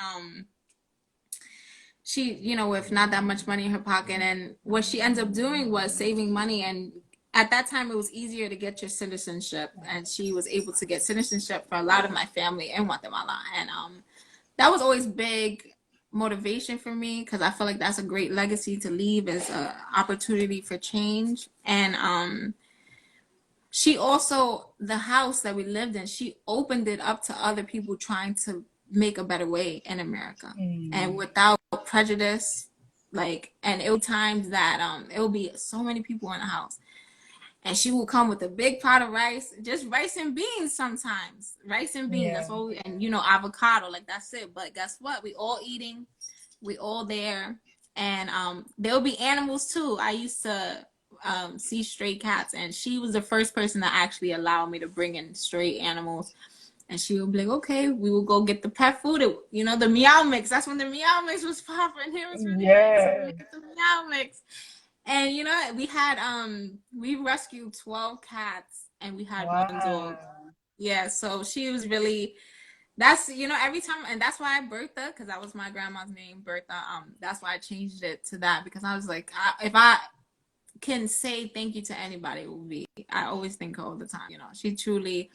Speaker 2: she, you know, with not that much money in her pocket, and what she ends up doing was saving money. And at that time, it was easier to get your citizenship, and she was able to get citizenship for a lot of my family in Guatemala, and that was always big motivation for me, because I feel like that's a great legacy to leave, as an opportunity for change. And she also, the house that we lived in, she opened it up to other people trying to make a better way in America, and without prejudice. Like, and it was times that it would be so many people in the house, and she will come with a big pot of rice, just rice and beans sometimes. Rice and beans, that's all. And, you know, avocado, like, that's it. But guess what? We all eating. We all there. And there'll be animals, too. I used to see stray cats, and she was the first person that actually allowed me to bring in stray animals. And she would be like, okay, we will go get the pet food. The Meow Mix. That's when the Meow Mix was popping. It was really big. So we
Speaker 3: Yes.
Speaker 2: get the Meow Mix. And we had we rescued 12 cats and we had one dog.
Speaker 3: Wow.
Speaker 2: Yeah, so she was really that's every time, and that's why Bertha, because that was my grandma's name, Bertha. That's why I changed it to that, because I was like, if I can say thank you to anybody, it would be, I always think her all the time. She truly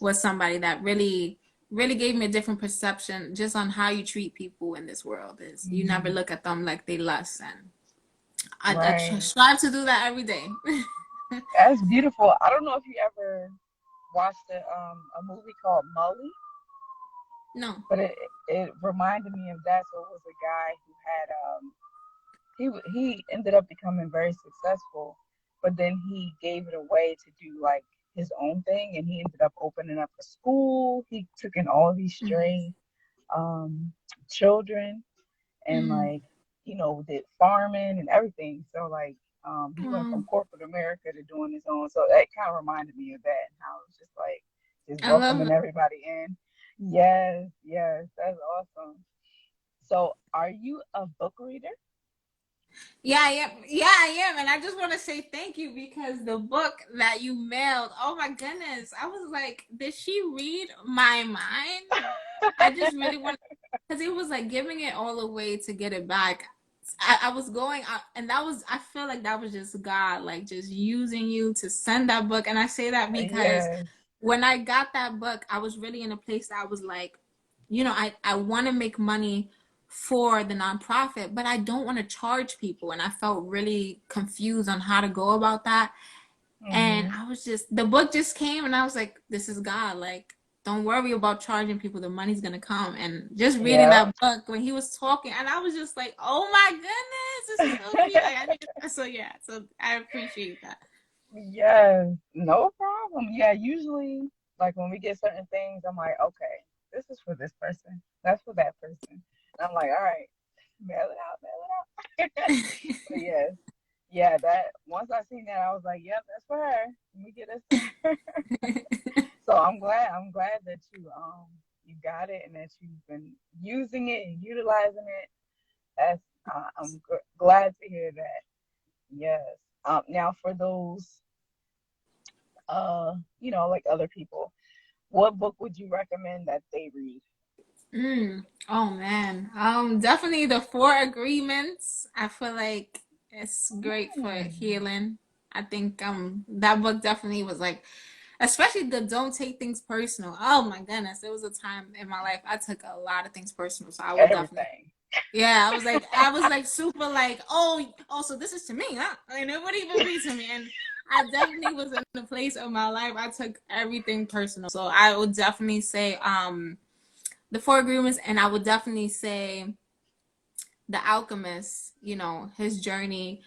Speaker 2: was somebody that really really gave me a different perception just on how you treat people in this world. Is you never
Speaker 3: Mhm.
Speaker 2: look at them like they less, and I
Speaker 3: Right.
Speaker 2: strive to do that every day.
Speaker 3: That's beautiful. I don't know if you ever watched a movie called Mully,
Speaker 2: No.
Speaker 3: but it reminded me of that. So it was a guy who had he ended up becoming very successful, but then he gave it away to do like his own thing, and he ended up opening up a school. He took in all these
Speaker 2: Mm-hmm.
Speaker 3: stray children, and
Speaker 2: Mm-hmm.
Speaker 3: like did farming and everything. So like he went
Speaker 2: Wow.
Speaker 3: from corporate America to doing his own. So that kind of reminded me of that, and how it's just like just
Speaker 2: I love
Speaker 3: welcoming
Speaker 2: that.
Speaker 3: everybody in. Yes, yes, that's awesome. So are you a book reader?
Speaker 2: Yeah, I am. Yeah, I am. And I just want to say thank you, because the book that you mailed, oh my goodness. I was like, did she read my mind? I just really want, because it was like giving it all away to get it back. I was going out, and I feel like that was just God, like just using you to send that book. And I say that because
Speaker 3: Yes.
Speaker 2: when I got that book, I was really in a place that I was like, I want to make money for the nonprofit, but I don't want to charge people. And I felt really confused on how to go about that. And
Speaker 3: Hmm.
Speaker 2: I was the book just came, and I was like, this is God. Like, don't worry about charging people. The money's going to come. And just reading
Speaker 3: Yep.
Speaker 2: that book when he was talking, and I was just like, oh my goodness, this is so cute. Like, so yeah, so I appreciate that.
Speaker 3: Yes, no problem. Yeah, usually, like when we get certain things, I'm like, okay, this is for this person, that's for that person. And I'm like, all right, mail it out, mail it out. But yes, yeah, that once I seen that, I was like, yep, that's for her. Let me get this to her. So I'm glad that you got it and that you've been using it and utilizing it. That's glad to hear that. Yes. Now for those like other people, what book would you recommend that they read?
Speaker 2: Oh man. Definitely the Four Agreements. I feel like it's great for
Speaker 3: Mm,
Speaker 2: healing. I think that book definitely was like, especially the Don't Take Things Personal. Oh my goodness. There was a time in my life I took a lot of things personal. So I would definitely,
Speaker 3: everything.
Speaker 2: yeah, I was like super like, oh, so this is to me, huh? And it would even be to me. And I definitely was in the place of my life. I took everything personal. So I would definitely say the Four Agreements, and I would definitely say The Alchemist, his journey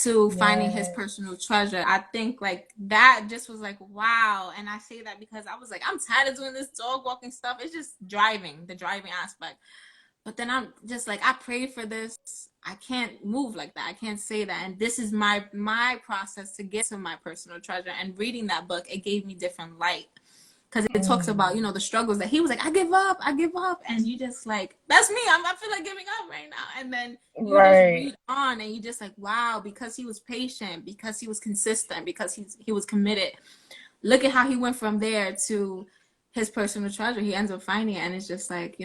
Speaker 2: to finding his
Speaker 3: Yes.
Speaker 2: personal treasure. I think like that just was like, wow. And I say that because I was like, I'm tired of doing this dog walking stuff. It's just the driving aspect. But then I'm just like, I prayed for this. I can't move like that. I can't say that. And this is my process to get to my personal treasure. And reading that book, it gave me different light, because it talks about
Speaker 3: Mm,
Speaker 2: the struggles that he was like, I give up, and you just like, that's me. I feel like giving up right now. And then you just
Speaker 3: right.
Speaker 2: read on, and you just like, wow, because he was patient, because he was consistent, because he was committed. Look at how he went from there to his personal treasure. He ends up finding it, and it's just like,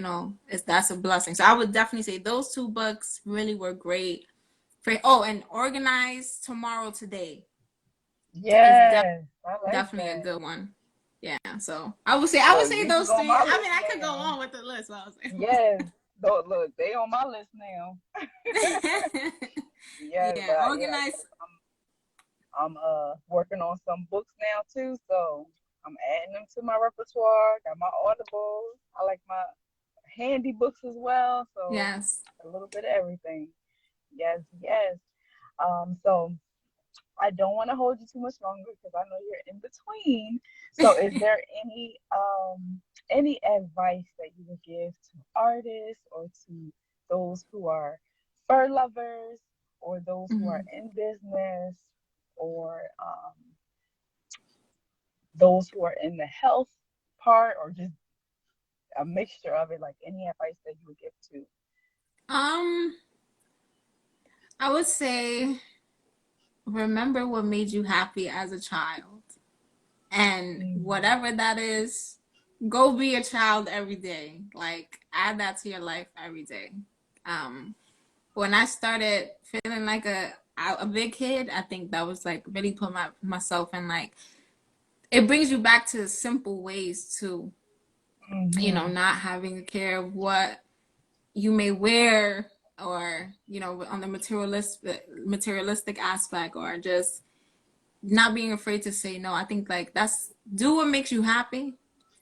Speaker 2: that's a blessing. So I would definitely say those two books really were great. And Organize Tomorrow Today is
Speaker 3: Yes, I like
Speaker 2: definitely a
Speaker 3: that.
Speaker 2: good one. Yeah, so I would say
Speaker 3: These is
Speaker 2: those
Speaker 3: on
Speaker 2: three.
Speaker 3: my
Speaker 2: I mean,
Speaker 3: list
Speaker 2: I could go
Speaker 3: now.
Speaker 2: on with the list, but I was
Speaker 3: Yes. Look, they on my list now.
Speaker 2: like,
Speaker 3: Yes,
Speaker 2: yeah,
Speaker 3: but
Speaker 2: organize.
Speaker 3: I'm working on some books now too, so I'm adding them to my repertoire. Got my audibles. I like my handy books as well, so
Speaker 2: Yes.
Speaker 3: a little bit of everything. Yes, yes. So I don't want to hold you too much longer because I know you're in between. So is there any advice that you would give to artists or to those who are fur lovers or those who are
Speaker 2: Mhm.
Speaker 3: in business or those who are in the health part or just a mixture of it? Like any advice that you would give to?
Speaker 2: Um, I would say remember what made you happy as a child. And
Speaker 3: Mm,
Speaker 2: whatever that is, go be a child every day. Like add that to your life every day. Um, when I started feeling like a big kid, I think that was like really put myself in like it brings you back to simple ways too.
Speaker 3: mm-hmm.
Speaker 2: Not having to care of what you may wear or on the materialistic aspect or just not being afraid to say no. I think like that's do what makes you happy.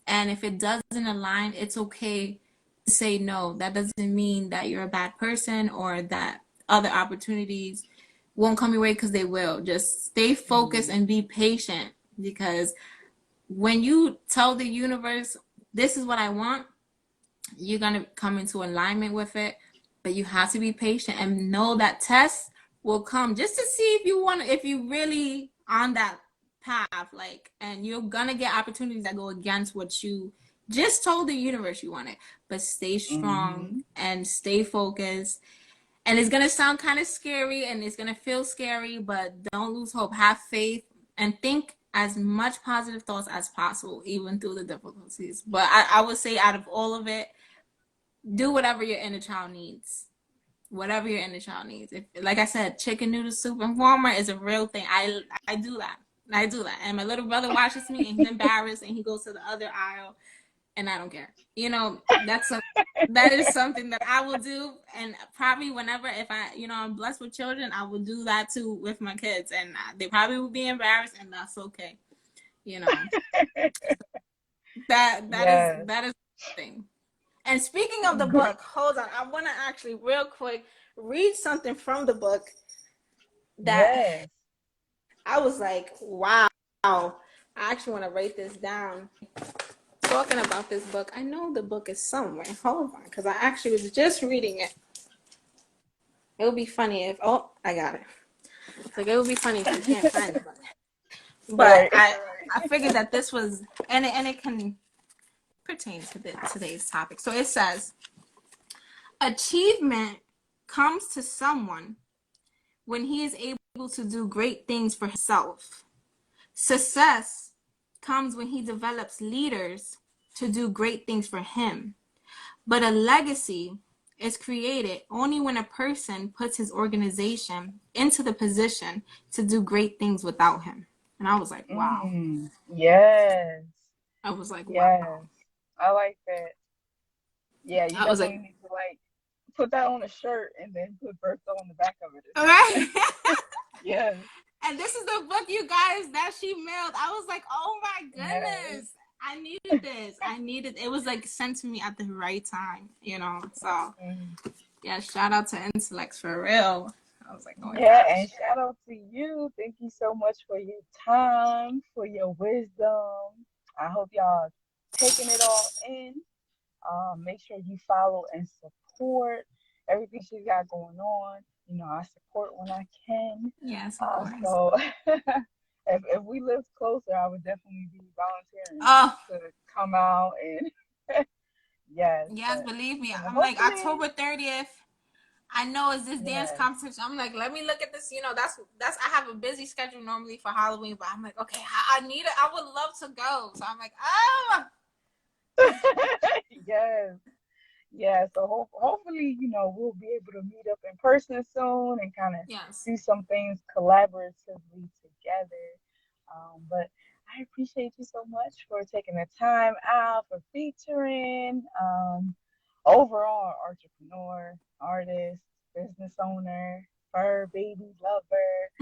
Speaker 2: And if it doesn't align, it's okay to say no. That doesn't mean that you're a bad person or that other opportunities won't come your way because they will. Just stay focused and be patient because when you tell the universe, this is what I want, you're going to come into alignment with it. But you have to be patient and know that tests will come just to see if you really on that path, like, and you're going to get opportunities that go against what you just told the universe you wanted. But stay strong
Speaker 3: Mm-hmm.
Speaker 2: and stay focused. And it's going to sound kind of scary and it's going to feel scary, but don't lose hope. Have faith and think as much positive thoughts as possible, even through the difficulties. But I would say out of all of it, do whatever your inner child needs. Whatever your inner child needs. If, like I said, chicken noodle soup in Walmart is a real thing. I do that. I do that. And my little brother watches me and he's embarrassed and he goes to the other aisle and I don't care. That is something that I will do, and probably whenever if I'm blessed with children, I will do that too with my kids, and they probably will be embarrassed, and that's okay. You know
Speaker 3: Yes.
Speaker 2: that is the thing. And speaking of the
Speaker 3: Girl,
Speaker 2: book, hold on, I want to actually real quick read something from the book that
Speaker 3: yes.
Speaker 2: I was like, wow. I actually want to write this down. Talking about this book, I know the book is somewhere. Hold on, because I actually was just reading it. It would be funny if I got it. It's like it would be funny if you can't find it, but
Speaker 3: Right.
Speaker 2: I figured that this was and it can pertain to today's topic. So it says, achievement comes to someone when he is able to do great things for himself. Success comes when he develops leaders to do great things for him. But a legacy is created only when a person puts his organization into the position to do great things without him. And I was like, wow.
Speaker 3: Mm, yes.
Speaker 2: I was like, wow.
Speaker 3: Yes. I like that. Yeah, you
Speaker 2: I was like,
Speaker 3: definitely need to like put that on a shirt and then put Bertha on the back of it or
Speaker 2: all
Speaker 3: something.
Speaker 2: right.
Speaker 3: Yes.
Speaker 2: And this is the book, you guys, that she mailed. I was like, oh my
Speaker 3: Yes.
Speaker 2: goodness. I needed this. It was like sent to me at the right time. So
Speaker 3: Mm.
Speaker 2: yeah, shout out to Intellects for real. I was like, oh my
Speaker 3: Yeah,
Speaker 2: gosh.
Speaker 3: and shout out to you. Thank you so much for your time, for your wisdom. I hope y'all taking it all in. Make sure you follow and support everything she's got going on. I support when I can.
Speaker 2: Yes, of course.
Speaker 3: So if we lived closer, I would definitely be volunteering
Speaker 2: Oh,
Speaker 3: to come out and yes,
Speaker 2: yes,
Speaker 3: but
Speaker 2: believe me. I'm like
Speaker 3: hopefully,
Speaker 2: October 30th. I know it's this dance
Speaker 3: yes.
Speaker 2: competition. I'm like, let me look at this. That's I have a busy schedule normally for Halloween, but I'm like, okay, I need it. I would love to go. So I'm like, oh,
Speaker 3: Yes. Yeah, so hopefully, we'll be able to meet up in person soon and kind of
Speaker 2: yes,
Speaker 3: do some things collaboratively together. But I appreciate you so much for taking the time out for featuring overall entrepreneur, artist, business owner, fur baby lover,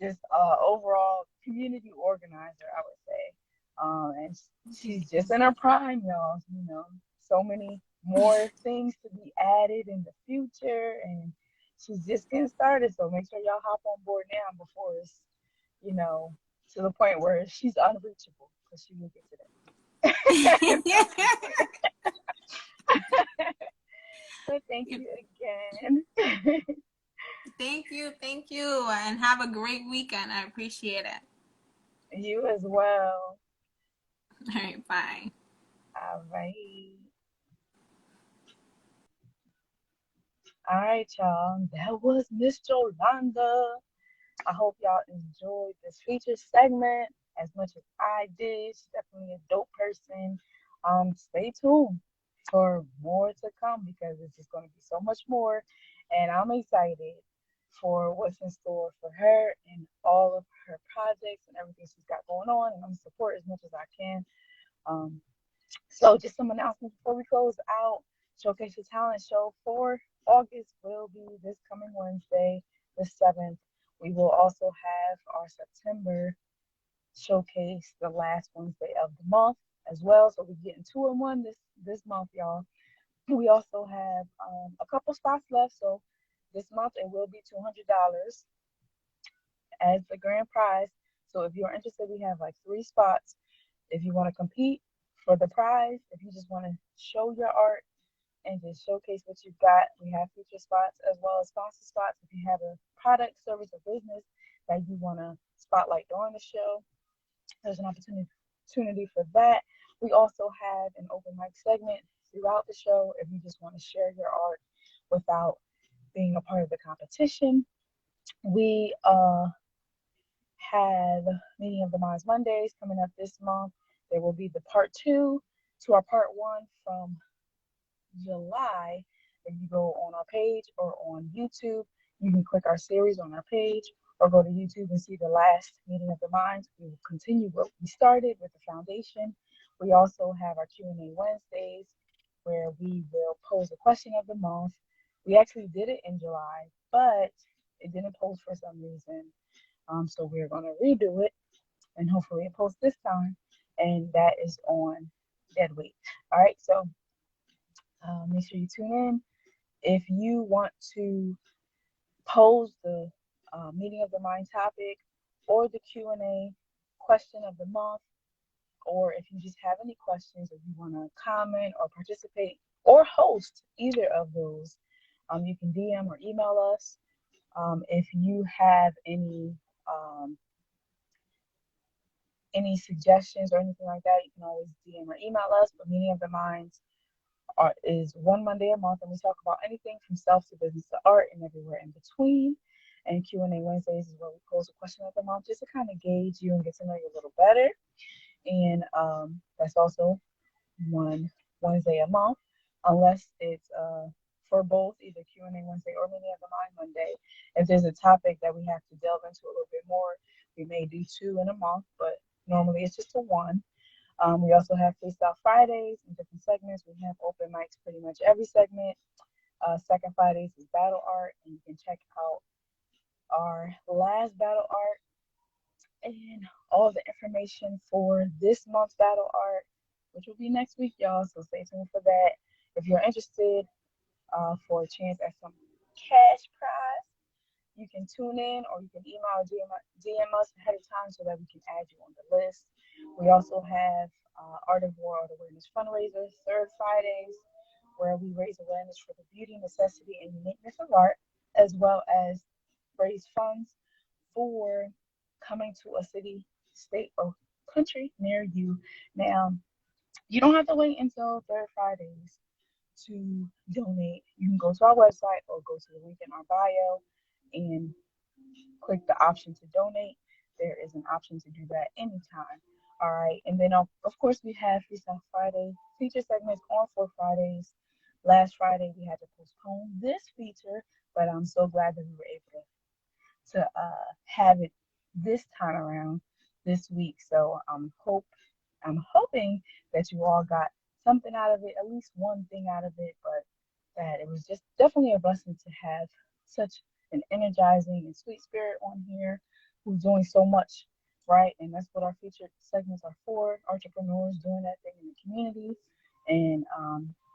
Speaker 3: just overall community organizer, I would say. And she's just in her prime, y'all. So many more things to be added in the future, and she's just getting started. So make sure y'all hop on board now before it's, you know, to the point where she's unreachable, because she will get to that. But thank you again.
Speaker 2: thank you, and have a great weekend. I appreciate it.
Speaker 3: You as well.
Speaker 2: All right, bye.
Speaker 3: All right. All right, y'all. That was Miss Jolanda. I hope y'all enjoyed this feature segment as much as I did. She's definitely a dope person. Stay tuned for more to come because it's just going to be so much more. And I'm excited for what's in store for her and all of her projects and everything she's got going on. And I'm going to support as much as I can. Um, so just some announcements before we close out. Showcase Your Talent show for August will be this coming Wednesday, the 7th. We will also have our September showcase the last Wednesday of the month as well. So we're getting 2 in 1 this month, y'all. We also have a couple spots left. So this month it will be $200 as the grand prize. So if you're interested, we have like 3 spots. If you want to compete for the prize, if you just want to show your art and just showcase what you've got, we have feature spots as well as sponsor spots. If you have a product, service, or business that you want to spotlight during the show, there's an opportunity for that. We also have an open mic segment throughout the show if you just want to share your art without being a part of the competition. We have Meeting of the Minds Mondays coming up this month. There will be the part 2 to our part 1 from July. If you go on our page or on YouTube, you can click our series on our page or go to YouTube and see the last Meeting of the Minds. We will continue what we started with the foundation. We also have our Q&A Wednesdays where we will pose a question of the month. We actually did it in July, but it didn't post for some reason. So we're going to redo it and hopefully it posts this time. And that is on dead weight. All right, so make sure you tune in. If you want to pose the Meeting of the Mind topic or the Q&A question of the month, or if you just have any questions, if you want to comment or participate or host either of those, you can DM or email us. If you have any suggestions or anything like that, you can always DM or email us. But Meeting of the Minds is one Monday a month, and we talk about anything from self to business to art and everywhere in between. And Q&A Wednesdays is where we pose a question of the month just to kind of gauge you and get to know you a little better. And that's also one Wednesday a month, unless it's for both either Q&A Wednesday or Meeting of the Mind Monday. If there's a topic that we have to delve into a little bit more, we may do 2 in a month, but normally it's just a 1. We also have Freestyle Fridays and different segments. We have open mics pretty much every segment. Second Fridays is battle art, and you can check out our last battle art and all the information for this month's battle art, which will be next week, y'all. So stay tuned for that. If you're interested for a chance at some cash prize, you can tune in or you can email or DM us ahead of time so that we can add you on the list. We also have Art of War Art Awareness Fundraisers, third Fridays, where we raise awareness for the beauty, necessity, and uniqueness of art, as well as raise funds for coming to a city, state, or country near you. Now, you don't have to wait until third Fridays to donate. You can go to our website or go to the link in our bio and click the option to donate. There is an option to do that anytime. All right. And then, of course, we have Freestyle Friday feature segments on for Fridays. Last Friday, we had to postpone this feature, but I'm so glad that we were able to have it this time around this week. So I'm hoping that you all got something out of it, at least one thing out of it, but that it was just definitely a blessing to have such an energizing and sweet spirit on here who's doing so much, right? And that's what our featured segments are for. Entrepreneurs doing that thing in the community and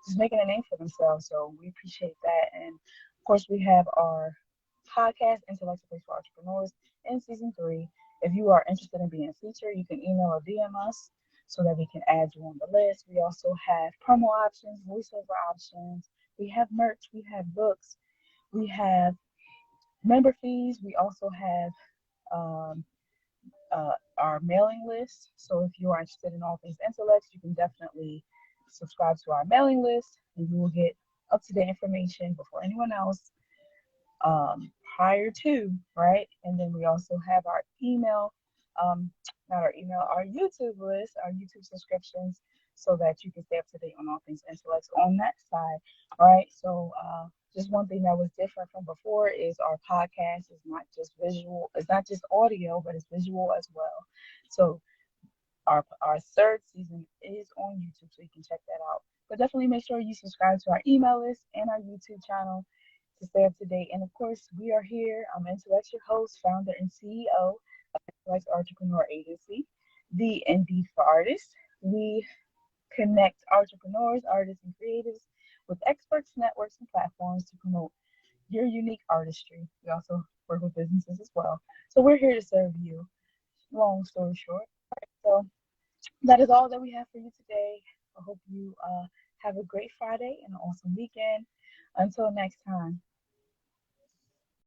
Speaker 3: just making a name for themselves. So we appreciate that. And of course, we have our podcast, Intellectual Place for Entrepreneurs, in season 3. If you are interested in being a feature, you can email or DM us so that we can add you on the list. We also have promo options, voiceover options. We have merch. We have books. We have member fees. We also have our mailing list. So if you are interested in all things intellect, you can definitely subscribe to our mailing list and you will get up to date information before anyone else, prior to, right? And then we also have our email, not our email, our YouTube list, our YouTube subscriptions, so that you can stay up to date on all things intellect on that side, right? So, just one thing that was different from before is our podcast is not just visual, it's not just audio, but it's visual as well. So, our third season is on YouTube, so you can check that out. But definitely make sure you subscribe to our email list and our YouTube channel to stay up to date. And of course, we are here. I'm Intellect, your host, founder, and CEO of Intellect Artrepreneur Agency, the ND for Artists. We connect entrepreneurs, artists, and creatives with experts, networks, and platforms to promote your unique artistry. We also work with businesses as well. So we're here to serve you. Long story short. So that is all that we have for you today. I hope you have a great Friday and an awesome weekend. Until next time.